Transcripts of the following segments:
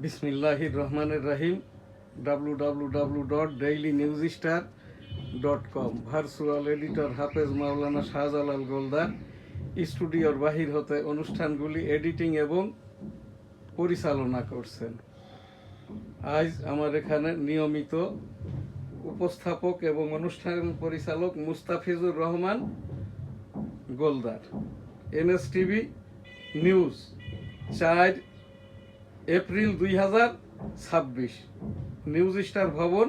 বিসমিল্লাহির রহমানির রহিম। www.dailynewsstar.com। Virtual editor হাফেজ মাওলানা শাহজালাল গোলদার স্টুডিওর বাহির হতে অনুষ্ঠানগুলি এডিটিং এবং পরিচালনা করছেন। আজ আমার এখানে নিয়মিত উপস্থাপক এবং অনুষ্ঠান পরিচালক Mustafizur Rahman Goldar. NSTV news 4 April 2026, News Star Bhaban,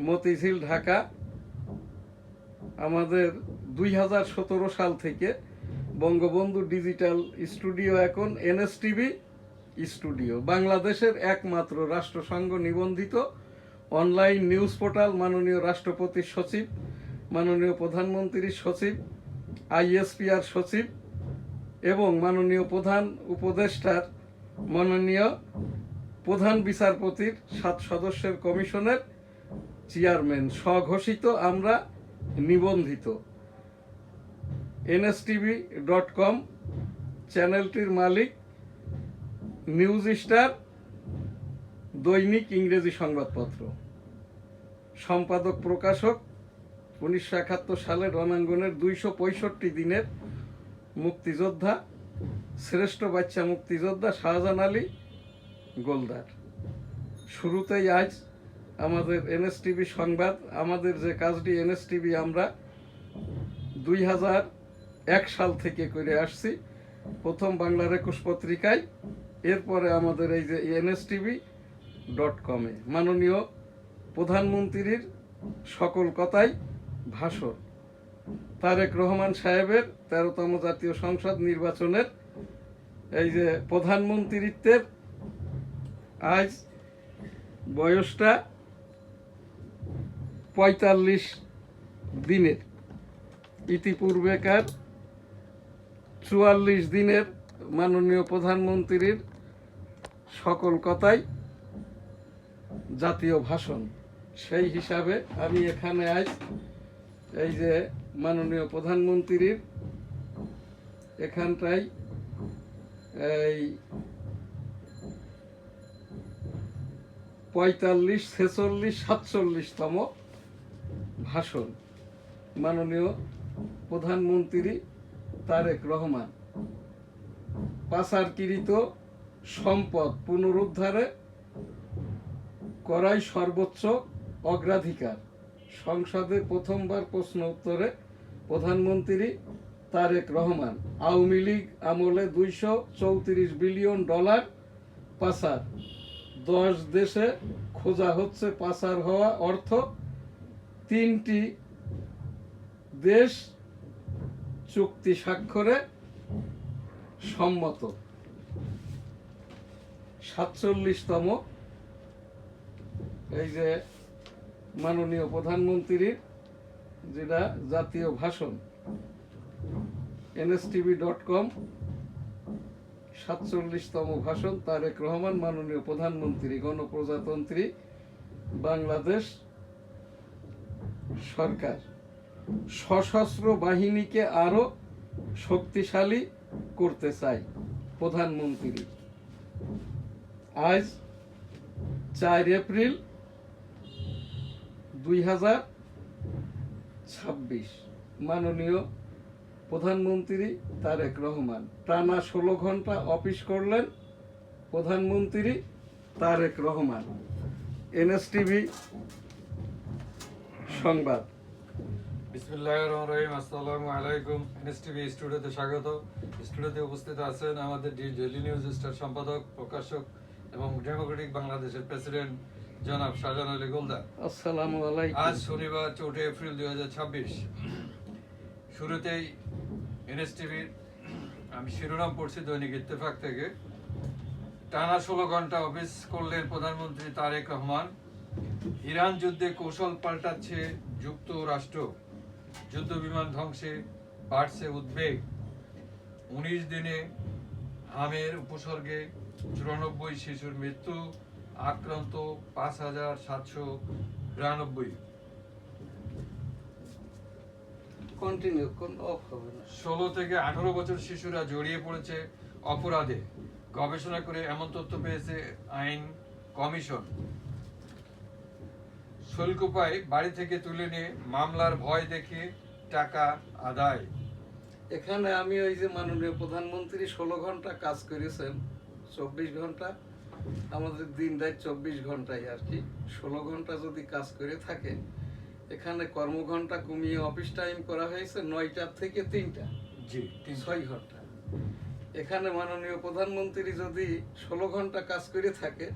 Motijheel, Dhaka. আমাদের 2017 সাল থেকে বঙ্গবন্ধু ডিজিটাল স্টুডিও এখন এনএসটিভি স্টুডিও, বাংলাদেশের একমাত্র রাষ্ট্রসংঘ নিবন্ধিত অনলাইন নিউজ পোর্টাল। মাননীয় রাষ্ট্রপতির সচিব, মাননীয় প্রধানমন্ত্রীর সচিব, আইএসপিআর সচিব এবং মাননীয় প্রধান উপদেষ্টার, মাননীয় প্রধান বিচারপতির 7 সদস্যের কমিশনের চেয়ারম্যান স্বঘোষিত আমরা নিবন্ধিত। NSTV.com চ্যানেলটির মালিক নিউজ স্টার দৈনিক ইংরেজি সংবাদপত্র। সম্পাদক প্রকাশক 1971 সালের রণাঙ্গনের 265 দিনের মুক্তিযোদ্ধা, শ্রেষ্ঠ বাচ্চা মুক্তিযোদ্ধা শাহজাহান আলী গোলদার। শুরুতেই আজ আমাদের এনএসটিভি সংবাদ। আমাদের যে কাজটি এনএসটিভি আমরা 2001 সাল থেকে করে আসছি, প্রথম বাংলার 21 পত্রিকায়, এরপরে আমাদের এই যে NSTV.com মাননীয় প্রধানমন্ত্রীর সকল কথাই ভাষণ, তারেক রহমান সাহেবের 13তম জাতীয় সংসদ নির্বাচনের এই যে প্রধানমন্ত্রীত্বের আজ বয়সটা 45 দিনের, ইতিপূর্বেকার 44 দিনের মাননীয় প্রধানমন্ত্রীর সকল কথাই জাতীয় ভাষণ। সেই হিসাবে আমি এখানে আজ এই যে মাননীয় প্রধানমন্ত্রীর এখানটাই এই 45, 46, 47তম ভাষণ। মাননীয় প্রধানমন্ত্রী তারেক রহমান পাচারকৃত সম্পদ পুনরুদ্ধারে করাই সর্বোচ্চ অগ্রাধিকার। সংসদে প্রথমবার প্রশ্ন উত্তরে প্রধানমন্ত্রী তারেক রহমান আওয়ামী লীগ আমলে $234 বিলিয়ন পাচার, 10 দেশে খোঁজা হচ্ছে পাচার হওয়া অর্থ, 3টি দেশ চুক্তি স্বাক্ষরে সম্মত। 47তম এই যে মাননীয় প্রধানমন্ত্রীর যেটা জাতীয় ভাষণ। NSTV.com 47তম ভাষণ। তারেক রহমান মাননীয় প্রধানমন্ত্রী, গণপ্রজাতন্ত্রী বাংলাদেশ সরকার সশস্ত্র বাহিনীকে আরো শক্তিশালী করতে চাই। প্রধানমন্ত্রী আজ 4 এপ্রিল 2026, মাননীয় প্রধানমন্ত্রী তারেক রহমান টানা 16 ঘন্টা অফিস করলেন প্রধানমন্ত্রী তারেক রহমান। NSTV সংবাদ। বিসমিল্লাহির রহমানির রহিম। আসসালামু আলাইকুম। NSTV স্টুডিওতে স্বাগত। স্টুডিওতে উপস্থিত আছেন আমাদের ডেইলি নিউজ স্টার সম্পাদক, প্রকাশক এবং ডেমোক্রেটিক বাংলাদেশের প্রেসিডেন্ট জনাব শাহজাহান আলী গোলদার। আসসালামু আলাইকুম। আজ শনিবার 4 এপ্রিল 2026। শুরুতেই NSTVর আমি শিরোনাম পড়ছি দৈনিক ইত্তেফাক থেকে। টানা 16 ঘন্টা অফিস করলেন প্রধানমন্ত্রী তারেক রহমান। ইরান যুদ্ধে কৌশল পাল্টাচ্ছে যুক্তরাষ্ট্র। যুদ্ধ বিমান ধ্বংসে বাড়ছে উদ্বেগ। 19 দিনে হামের উপসর্গে 94 শিশুর মৃত্যু, আক্রান্ত 5792। কন্টিনিউ, কোন অফ হবে না। 16 থেকে 18 বছর শিশুরা জড়িয়ে পড়েছে অপরাধে। গবেষণা করে এমন তথ্য পেয়েছে আইন কমিশন। শুল্ক পায় বাড়ি থেকে তুলে নিয়ে মামলার ভয় দেখে টাকা আদায়। এখানে আমি ওই যে মাননীয় প্রধানমন্ত্রী 16 ঘন্টা কাজ করেছেন, 24 ঘন্টা আমাদের দিন রাত 24 ঘন্টায় আর কি, 16 ঘন্টা যদি কাজ করে থাকে, এখানে কর্মঘন্টা কমিয়ে অফিস টাইম করা হয়েছে 9টা থেকে 3টা, জি 6 ঘন্টা। এখানে মাননীয় প্রধানমন্ত্রী যদি 16 ঘন্টা কাজ করে থাকে,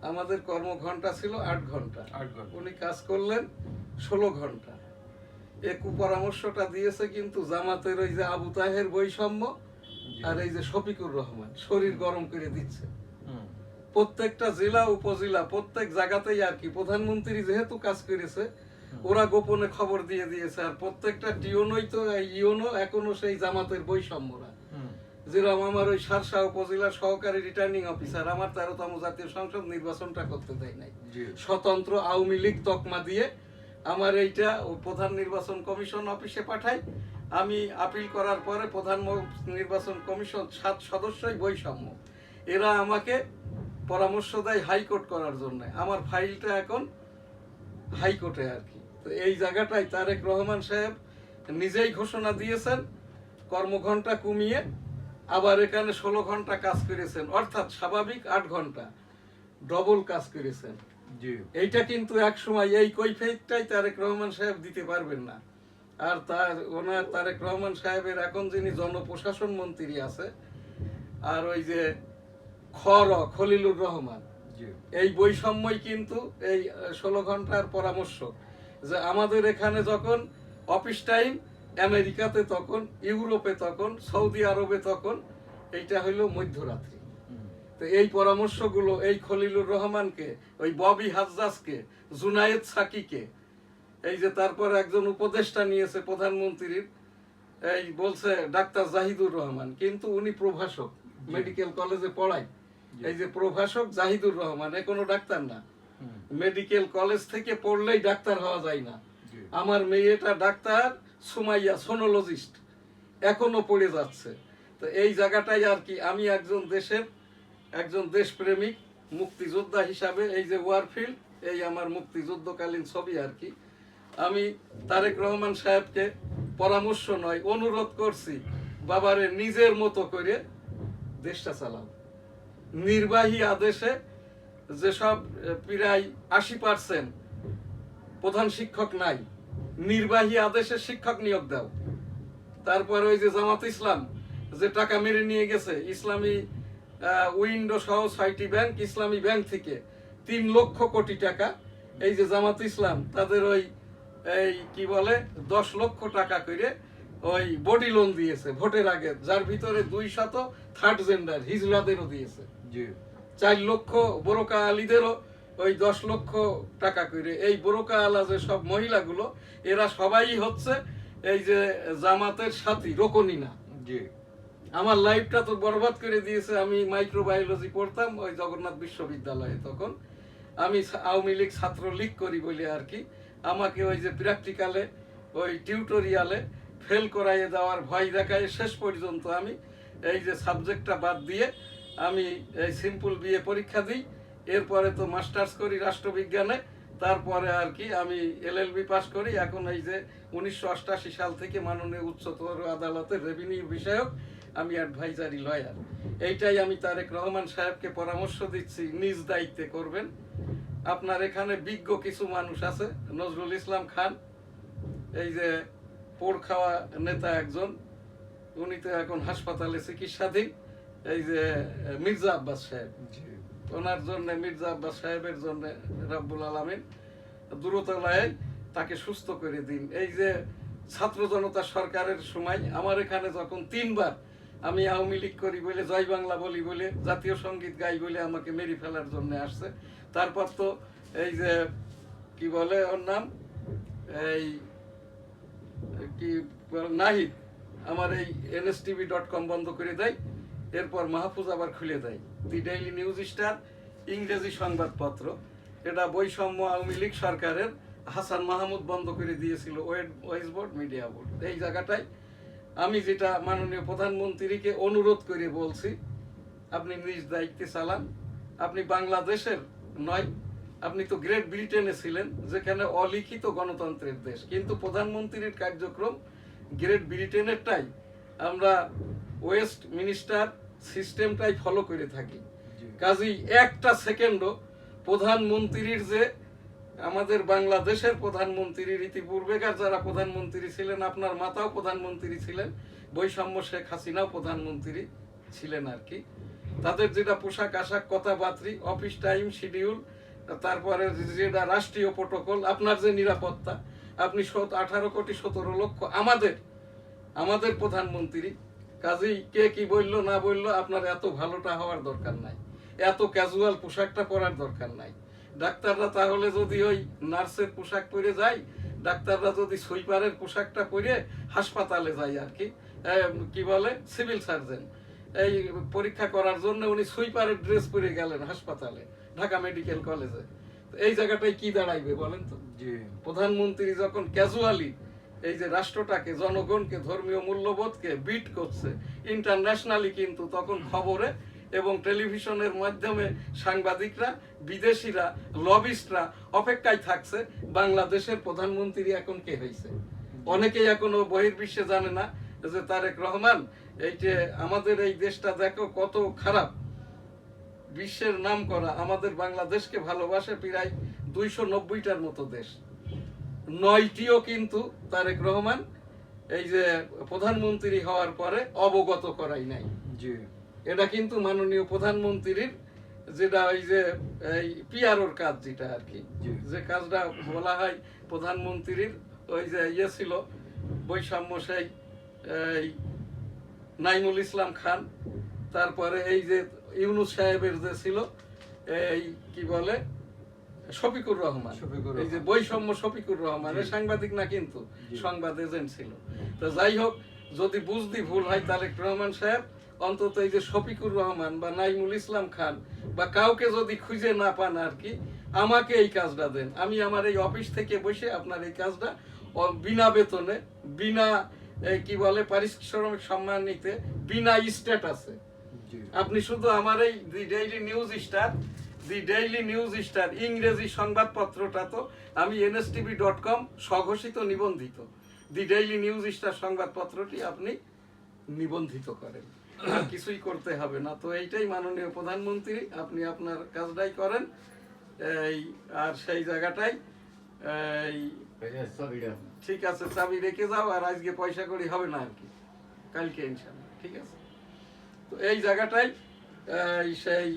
আমাদের কর্মঘন্টা ছিল 8 ঘন্টা, 8 ঘন্টা। উনি কাজ করলেন 16 ঘন্টা। এ কুপরামর্শটা দিয়েছে কিন্তু জামাতের ওই যে আবু তাহের বৈষম্য আর এই যে শফিকুর রহমান, শরীর গরম করে দিচ্ছে। প্রত্যেকটা জেলা উপজেলা প্রত্যেক জায়গাতেই আর কি প্রধানমন্ত্রী যেহেতু কাজ করেছে, ওরা গোপনে খবর দিয়ে দিয়েছে। আর প্রত্যেকটা টিওনই তো ইওনো এখনো সেই জামাতের বৈষম্যরা, যেরকম আমার ওই সারসা উপজেলার সহকারী রিটার্নিং অফিসার আমার 13তম জাতীয় সংসদ নির্বাচনটা করতে দেয় নাই, স্বতন্ত্র আওয়ামী লীগ তকমা দিয়ে আমার এইটা প্রধান নির্বাচন কমিশন অফিসে পাঠাই। আমি আপিল করার পরে প্রধান নির্বাচন কমিশন 7 সদস্যই বৈষম্য, এরা আমাকে পরামর্শ দেয় হাইকোর্ট করার জন্য। আমার ফাইলটা এখন হাইকোর্টে আর কি। তো এই জায়গাটায় তারেক রহমান সাহেব নিজেই ঘোষণা দিয়েছেন কর্মঘন্টা কমিয়ে, আবার এখানে 16 ঘন্টা কাজ করেছেন, অর্থাৎ স্বাভাবিক 8 ঘন্টা ডবল কাজ করেছেন। এইটা কিন্তু এক সময় এই কৈফিয়তটাই তারেক রহমান সাহেব দিতে পারবেন না। আর ওনার তারেক রহমান সাহেবের এখন যিনি জনপ্রশাসন মন্ত্রী আছে, আর ওই যে খলিলুর রহমান, এই বৈষম্যই কিন্তু এই 16 ঘন্টার পরামর্শ। যে আমাদের এখানে যখন অফিস টাইম, আমেরিকাতে তখন, ইউরোপে তখন, সৌদি আরবে তখন এইটা হইলো মধ্যরাত্রি। তো এই পরামর্শগুলো এই খলিলুর রহমানকে, ওই ববি হাজ্জাজকে, জুনায়েদ সাকিকে, এই যে তারপর একজন উপদেষ্টা নিয়েছে প্রধানমন্ত্রীর, এই বলছে ডাক্তার জাহিদুর রহমান, কিন্তু উনি প্রভাষক, মেডিকেল কলেজে পড়ায়। এই যে প্রভাষক জাহিদুর রহমান, এ কোনো ডাক্তার না, মেডিকেল কলেজ থেকে পড়লেই ডাক্তার হওয়া যায় না। আমার মেয়েটা ডাক্তার সুমাইয়া, সোনোলজিস্ট, এখনো পড়ে যাচ্ছে। তো এই জায়গাটাই আর কি আমি একজন দেশপ্রেমিক মুক্তিযোদ্ধা হিসাবে, এই যে ওয়ারফিল্ড, এই আমার মুক্তিযুদ্ধকালীন ছবি আর কি, আমি তারেক রহমান সাহেবকে পরামর্শ নয় অনুরোধ করছি, বাবারে নিজের মতো করে দেশটা চালাও। নির্বাহী আদেশে যেসব প্রায় 80% প্রধান শিক্ষক নাই, নির্বাহী আদেশে শিক্ষক নিয়োগ দাও। তারপর ওই যে জামাত ইসলাম যে টাকা মেরে নিয়ে গেছে, ইসলামী উইন্ডো সহ 6টি ব্যাংক, ইসলামী ব্যাংক থেকে 3 লক্ষ কোটি টাকা, এই যে জামাত ইসলাম তাদের ওই এই কি বলে 10 লক্ষ টাকা করে ওই বডি লোন দিয়েছে ভোটের আগে, যার ভিতরে 200 থার্ড জেন্ডার হিজড়াদেরও দিয়েছে, 4 লক্ষ বোরকা আলীদেরও ওই 10 লক্ষ টাকা করে। এই বোরকা আলা যে সব মহিলাগুলো, এরা সবাই হচ্ছে এই যে জামাতের সাথী, রোকনি না। আমার লাইফটা তো বরবাদ করে দিয়েছে। আমি মাইক্রোবায়োলজি পড়তাম ওই জগন্নাথ বিশ্ববিদ্যালয়ে, তখন আমি আওয়ামী লীগ ছাত্র লীগ করি বলে আর কি আমাকে ওই যে প্র্যাকটিক্যালে ওই টিউটোরিয়ালে ফেল করাইয়ে দেওয়ার ভয় দেখায় শেষ পর্যন্ত আমি এই যে সাবজেক্টটা বাদ দিয়ে আমি এই সিম্পল বিএ পরীক্ষা দিই। এরপরে তো মাস্টার্স করি রাষ্ট্রবিজ্ঞানে, তারপরে আর কি আমি এলএলবি পাস করি। এখন এই যে 1988 সাল থেকে মাননীয় উচ্চতর আদালতের রেভিনিউ বিষয়ক আমি অ্যাডভাইজারি লয়ার। এইটাই আমি তারেক রহমান সাহেবকে পরামর্শ দিচ্ছি, নিজ দায়িত্বে করবেন। আপনার এখানে বিজ্ঞ কিছু মানুষ আছে, নজরুল ইসলাম খান, এই যে পোড় খাওয়া নেতা একজন, উনি তো এখন হাসপাতালে চিকিৎসাধীন। এই যে মির্জা আব্বাস সাহেব, ওনার জন্য, মির্জা আব্বাস সাহেবের জন্য রাব্বুল আলামিন দূরতলায় তাকে সুস্থ করে দিন। এই যে ছাত্র জনতা সরকারের সময় আমার এখানে যখন 3 বার আমি আওয়ামী লীগ করি বলে, জয় বাংলা বলি বলে, জাতীয় সঙ্গীত গাই বলে আমাকে মেরে ফেলার জন্য আসছে। তারপর তো এই যে কি বলে ওর নাম, এই কি নাহিদ, আমার এই nstv.com বন্ধ করে দেয়। এরপর মাহফুজ আবার খুলে দেয় দি ডেইলি নিউজ স্টার, ইংরেজি সংবাদপত্র। এটা বৈষম্য আওয়ামী লীগ সরকারের, হাসান মাহমুদ বন্ধ করে দিয়েছিল ওয়েস বোর্ড, মিডিয়া বোর্ড। এই জায়গাটায় আমি যেটা মাননীয় প্রধানমন্ত্রীকে অনুরোধ করে বলছি, আপনি নিজ দায়িত্বে চালান। আপনি বাংলাদেশের নয়, আপনি তো গ্রেট ব্রিটেনে ছিলেন, যেখানে অলিখিত গণতন্ত্রের দেশ, কিন্তু প্রধানমন্ত্রীর কার্যক্রম গ্রেট ব্রিটেনেরটাই আমরা ওয়েস্ট মিনিস্টার সিস্টেমটাই ফলো করে থাকি। কাজেই একটা সেকেন্ডও প্রধানমন্ত্রীর যে আমাদের বাংলাদেশের প্রধানমন্ত্রীর ইতিপূর্বেকার যারা প্রধানমন্ত্রী ছিলেন, আপনার মাতাও প্রধানমন্ত্রী ছিলেন, বৈষম্য শেখ হাসিনাও প্রধানমন্ত্রী ছিলেন আর কি। তাদের যেটা পোশাক আশাক কথাবার্তি, অফিস টাইম শিডিউল, তারপরে যেটা রাষ্ট্রীয় প্রোটোকল, আপনার যে নিরাপত্তা, আপনি 18,17,00,000 আমাদের প্রধানমন্ত্রী। কাজেই কে কি বললো না বললো, আপনার এত ভালোটা হওয়ার দরকার নাই, এত ক্যাজুয়াল পোশাকটা পরার দরকার নাই। ডাক্তাররা তাহলে যদি ওই নার্সের পোশাক পরে যায়, ডাক্তাররা যদি সুইপারের পোশাকটা পরে হাসপাতালে যায় আর কি, কি বলে সিভিল সার্জন, এই পরীক্ষা করার জন্য উনি সুইপারের ড্রেস পরে গেলেন হাসপাতালে, ঢাকা মেডিকেল কলেজে, এই জায়গাটায় কি দাঁড়াইবে বলেন তো? প্রধানমন্ত্রী যখন ক্যাজুয়ালি এই যে রাষ্ট্রটাকে, জনগণকে, ধর্মীয় মূল্যবোধকে বিট করছে ইন্টারন্যাশনালি, কিন্তু তখন খবরে এবং টেলিভিশনের মাধ্যমে সাংবাদিকরা, বিদেশিরা, লবিস্টরা অপেক্ষায় থাকছে বাংলাদেশের প্রধানমন্ত্রী এখন কে হয়েছে। অনেকেই এখনো বহির্বিশ্বে জানে না যে তারেক রহমান, এই যে আমাদের এই দেশটা দেখো কত খারাপ, বিশ্বের নাম করা আমাদের বাংলাদেশকে ভালোবাসে প্রায় 290টার মতো দেশ, 9টিও কিন্তু তারেক রহমান এই যে প্রধানমন্ত্রী হওয়ার পরে অবগত করাই নাই। এটা কিন্তু মাননীয় প্রধানমন্ত্রীর যেটা ওই যে এই পিআরওর কাজ, যেটা আর কি, যে কাজটা বলা হয় প্রধানমন্ত্রীর ওই যে ইয়ে ছিল বৈষম্য সেই এই নাইমুল ইসলাম খান, তারপরে এই যে ইউনুস সাহেবের যে ছিল এই কি বলে শফিকুর রহমান, এই যে বৈষম্য শফিকুর রহমান, সাংবাদিক না কিন্তু সংবাদ এজেন্ট ছিল। তো যাই হোক, যদি বুঝতে ভুল হয় তারেক রহমান সাহেব অন্তত এই যে শফিকুর রহমান বা নাইমুল ইসলাম খান বা কাউকে যদি খুঁজে না পান আর কি, আমাকে এই কাজটা দেন, আমি আমার এই অফিস থেকে বসে আপনার এই কাজটা বিনা বেতনে, বিনা কি বলে পারিশ্রমিক সম্মান নিতে, বিনা স্ট্যাটাসে, আপনি শুধু আমার এই দি ডেইলি নিউজ স্টার ইংরেজি সংবাদপত্রটা তো আমি nstv.com স্বঘোষিত নিবন্ধিত, দি ডেইলি নিউজ স্টার সংবাদপত্রটি আপনি নিবন্ধিত করেন, কিছুই করতে হবে না। তো এইটাই মাননীয় প্রধানমন্ত্রী, আপনি আপনার কাজটাই করেন এই, আর সেই জায়গাটাই এই ঠিক আছে, চাবি রেখে যাও, আর আজকে পয়সা করি হবে না আর কি, কালকে ইনশাআল্লাহ, ঠিক আছে। তো এই জায়গাটাই সেই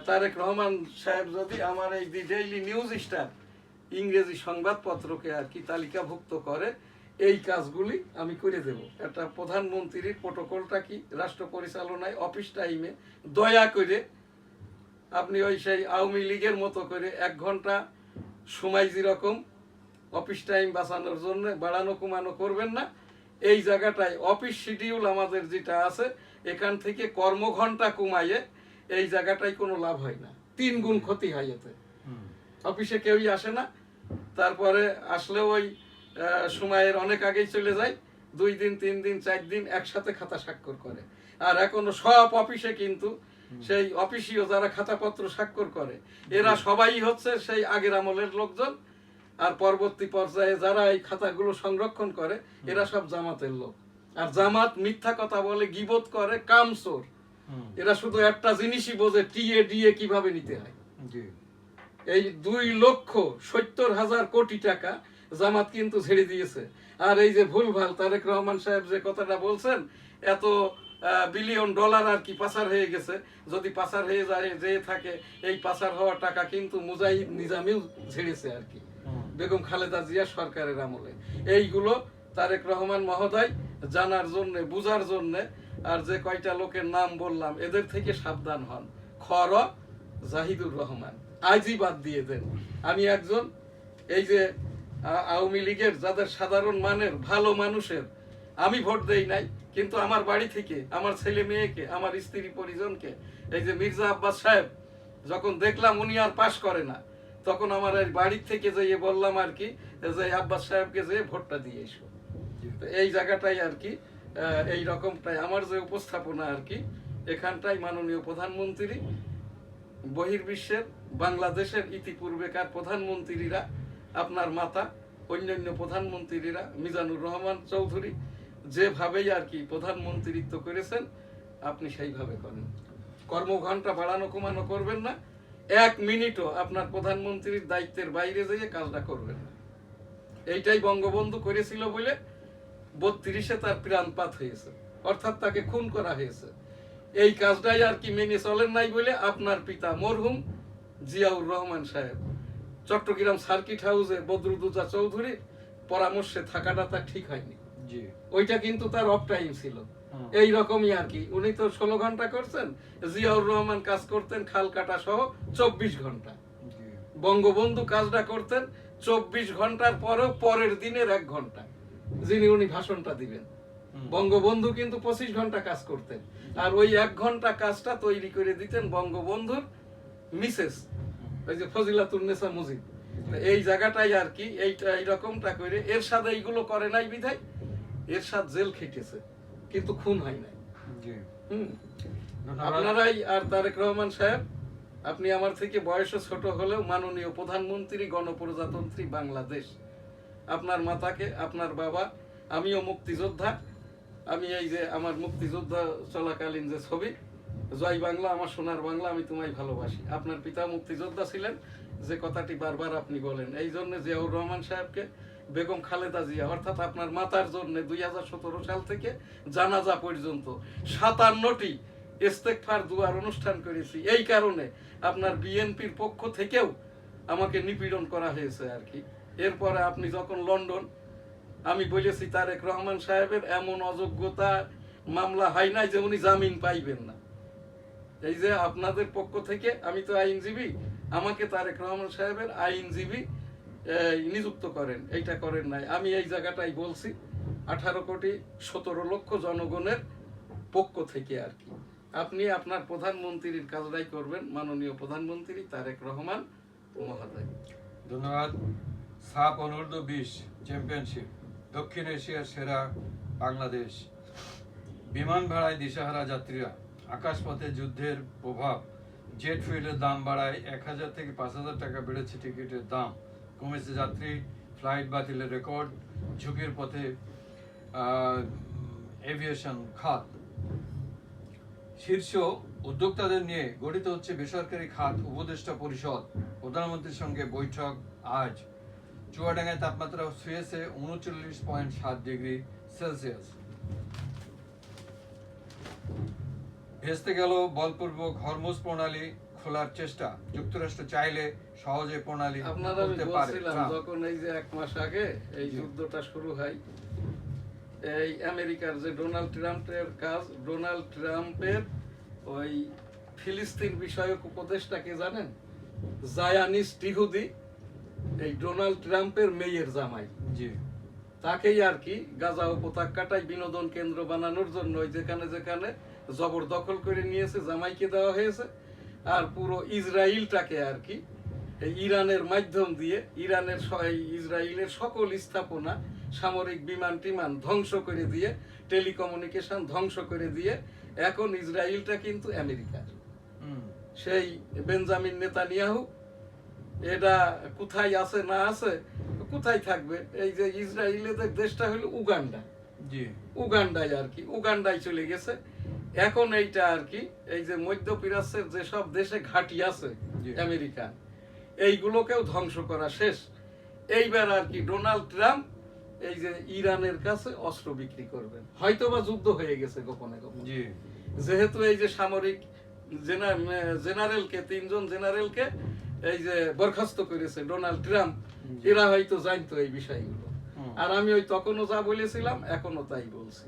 তারেক রহমান সাহেব যদি আমার এই দি ডেইলি নিউজ স্টার ইংরেজি সংবাদপত্রকে আর কি তালিকাভুক্ত করে, এই কাজগুলি আমি করে দেব। একটা প্রধানমন্ত্রীর প্রোটোকলটা কি, রাষ্ট্র পরিচালনায় অফিস টাইমে দয়া করে আপনি ওই সেই আওয়ামী লীগের মতো করে 1 ঘন্টা সময় যেরকম অফিস টাইম বাঁচানোর জন্য বাড়ানো কমানো করবেন না। এই জায়গাটায় অফিস শিডিউল আমাদের যেটা আছে, এখান থেকে কর্মঘণ্টা কমাইয়ে এই জায়গাটায় কোনো লাভ হয় না, 3 গুণ ক্ষতি হয় এতে। অফিসে কেউই আসে না, তারপরে আসলেও ওই সময়ের অনেক আগেই চলে যায়, 2 দিন 3 দিন 4 দিন একসাথে খাতা স্বাক্ষর করে। আর এখনো সব অফিসে কিন্তু সেই অফিসীয় যারা খাতাপত্র স্বাক্ষর করে, এরা সবাই হচ্ছে সেই আগের আমলের লোকজন, আর পরবর্তী পর্যায়ে যারা এই খাতাগুলো সংরক্ষণ করে এরা সব জামাতের লোক। আর জামাত মিথ্যা কথা বলে, গীবত করে, কামচোর। এরা শুধু একটা জিনিসই বোঝে, টিএ ডিএ কিভাবে নিতে হয়। এই 2,70,000 কোটি টাকা জামাত কিন্তু ছেড়ে দিয়েছে। আর এই যে ভুলভাল তারেক রহমান সাহেব যে কথাটা বলছেন, এত বিলিয়ন ডলার আর কি পাচার হয়ে গেছে, যদি পাচার হয়ে যায় যেয়ে থাকে, এই পাচার হওয়া টাকা কিন্তু মুজাহিদ নিজামেও ঝেড়েছে আর কি, বেগম খালেদা জিয়া সরকারের আমলে। এইগুলো তারেক রহমান মহোদয় জানার জন্য, বুঝার জন্য, আর যে কয়টা লোকের নাম বললাম এদের থেকে সাবধান হন। খর জাহিদুর রহমান আজই বাদ দিয়ে দেন। আমি একজন এই যে আওয়ামী লীগের যাদের সাধারণ মানের ভালো মানুষের আমি ভোট দেই নাই, কিন্তু আমার বাড়ি থেকে আমার ছেলে মেয়েকে, আমার স্ত্রী পরিজনকে, এই যে মির্জা আব্বাস সাহেব যখন দেখলাম উনি আর পাশ করে না, তখন আমার এই বাড়ির থেকে যেয়ে বললাম আর কি, যে আব্বাস সাহেবকে যে ভোটটা দিয়ে এসো। এই জায়গাটাই আর কি, এই রকমটাই আমার যে উপস্থাপনা আর কি, এখানটাই মাননীয় প্রধানমন্ত্রী, বহির্বিশ্বের বাংলাদেশের ইতিপূর্বেকার প্রধানমন্ত্রীরা, আপনার মাতা, অন্যান্য প্রধানমন্ত্রীরা, মিজানুর রহমান চৌধুরী যেভাবেই আর কি প্রধানমন্ত্রিত্ব করেছেন, আপনি সেইভাবে করেন। কর্মঘণ্টা বাড়ানো কমানো করবেন না, 1 মিনিটও আপনার প্রধানমন্ত্রীর দায়িত্বের বাইরে যেয়ে কাজটা করবেন না। এইটাই বঙ্গবন্ধু করেছিল বলে 32-এ তার প্রাণপাত হয়েছে, অর্থাৎ তাকে খুন করা হয়েছে। এই কাজটাই আর কি মেনে চলেন নাই বলে আপনার পিতা মরহুম জিয়াউর রহমান সাহেব চট্টগ্রাম সার্কিট হাউসে বদরুদ্দোজা চৌধুরীর পরামর্শে থাকাটা তার ঠিক হয়নি। জি, ওইটা কিন্তু তার অফ টাইম ছিল। এই রকমই আর কি, উনি তো 16 ঘন্টা করছেন, জিয়াউর রহমান কাজ করতেন খাল কাটা সহ 24 ঘন্টা। জি, বঙ্গবন্ধু কাজটা করতেন 24 ঘন্টার পরেও পরের দিনের 1 ঘন্টা, যিনি উনি ভাষণটা দিবেন। বঙ্গবন্ধু কিন্তু 25 ঘন্টা কাজ করতেন, আর ওই 1 ঘন্টা কাজটা তৈরি করে দিতেন বঙ্গবন্ধুর মিসেস, ওই যে ফজিলাতুন্নেসা মুজিব। তো এই জায়গাটাই আর কি, এইটা এইরকমটা করে এরশাদ এইগুলো করে নাই বিধায় এরশাদ জেল খেটেছে, কিন্তু খুন হয় নাই। জি। আপনারাই আর তারেক রহমান সাহেব, আপনি আমার থেকে বয়সে ছোট হলেও মাননীয় প্রধানমন্ত্রী গণপ্রজাতন্ত্রী বাংলাদেশ। আপনার মাতাকে, আপনার বাবা, আমিও মুক্তিযোদ্ধা। আমি এই যে আমার মুক্তিযোদ্ধা চলাকালীন যে ছবি, জয় বাংলা আমার সোনার বাংলা, আমি তোমায় ভালোবাসি। আপনার পিতা মুক্তিযোদ্ধা ছিলেন, যে কথাটি বারবার আপনি বলেন। এই জন্য জিয়াউর রহমান সাহেবকে বেগম খালেদা জিয়া, অর্থাৎ আপনার মাতার জন্য 2017 সাল থেকে জানাজা পর্যন্ত 57টি ইস্তেগফার দুয়ার অনুষ্ঠান করেছি। এই কারণে আপনার বিএনপির পক্ষ থেকেও আমাকে নিপীড়ন করা হয়েছে আর কি। এরপরে আপনি যখন লন্ডন, আমি বলেছি তারেক রহমান সাহেবের এমন অযোগ্যতা মামলা হয় নাই যে উনি জামিন পাইবেন না। এই যে আপনাদের পক্ষ থেকে, আমি তো আইনজীবী, আমাকে তারেক রহমান সাহেবের আইনজীবী নিযুক্ত করেন, এইটা করেন নাই। আমি এই জায়গাটাই বলছি 18,17,00,000 জনগণের পক্ষ থেকে আর কি। আপনি আপনার প্রধানমন্ত্রীর কাজটাই করবেন, মাননীয় প্রধানমন্ত্রী তারেক রহমান মহোদয়। ধন্যবাদ। সাপ অনূর্ধ্ব 20 চ্যাম্পিয়নশিপ, দক্ষিণ এশিয়ার সেরা বাংলাদেশ। বিমান ভাড়ায় দিশাহারা যাত্রীরা, আকাশপথে যুদ্ধের প্রভাব, জেট ফুয়েলের দাম বাড়ায় 1,000 থেকে 5,000 টাকা বেড়েছে টিকিটের দাম, কমেছে যাত্রী, ফ্লাইট বাতিলের রেকর্ড, ঝুঁকির পথে এভিয়েশন খাত। শীর্ষ উদ্যোক্তাদের নিয়ে গঠিত হচ্ছে বেসরকারি খাত উপদেষ্টা পরিষদ, প্রধানমন্ত্রীর সঙ্গে বৈঠক আজ। চুয়াডাঙ্গায় তাপমাত্রা ছুঁয়েছে 39.7 ডিগ্রি সেলসিয়াস। ভেস্তে গেল বলপূর্বক হরমুজ প্রণালী খোলার চেষ্টা, যুক্তরাষ্ট্র চাইলে সহজে প্রণালী আপনারা আমি খুলতে পারে। বলছিলাম যখন এই যে 1 মাস আগে এই যুদ্ধটা শুরু হয়, এই আমেরিকার যে ডোনাল্ড ট্রাম্পের কাজ, ডোনাল্ড ট্রাম্পের ওই ফিলিস্তিন বিষয়ক উপদেষ্টাকে জানেন, জায়ানিস্ট ইহুদি, এই ডোনাল্ড ট্রাম্পের মেয়ের জামাই। জি, তাকেই আর কি গাজা উপত্যকাটায় বিনোদন কেন্দ্র বানানোর জন্য যেখানে যেখানে জবরদখল করে নিয়েছে জামাইকে দেওয়া হয়েছে। আর পুরো ইসরায়েলটাকে আর কি এই ইরানের মাধ্যম দিয়ে ইসরায়েলের সকল স্থাপনা, সামরিক বিমান টিমান ধ্বংস করে দিয়ে, টেলিকমিউনিকেশন ধ্বংস করে দিয়ে এখন ইসরায়েলটা কিন্তু আমেরিকার। সেই বেঞ্জামিন নেতানিয়াহু এটা কোথায় আছে না আছে, কোথায় থাকবে, এই যে ইসরায়েলের দেশটা হলো উগান্ডা, জি, উগান্ডায় আর কি, উগান্ডায় চলে গেছে। এখন এইটা আর কি এই যে মধ্যপ্রাচ্যের যেসব দেশে ঘাঁটি আছে আমেরিকা, এইগুলোকেও ধ্বংস করা শেষ। এইবার আর কি ডোনাল্ড ট্রাম্প এই যে ইরানের কাছে অস্ত্র বিক্রি করবেন, হয়তোবা যুদ্ধ হয়ে গেছে গোপনে গোপনে। জি, যেহেতু এই যে সামরিক জেনারেলকে, 3 জন জেনারেলকে এই যে বরখাস্ত করেছে ডোনাল্ড ট্রাম্প, এরা হয়তো জানতো এই বিষয়গুলো। আর আমি ওই তখনও যা বলেছিলাম এখনো তাই বলছি।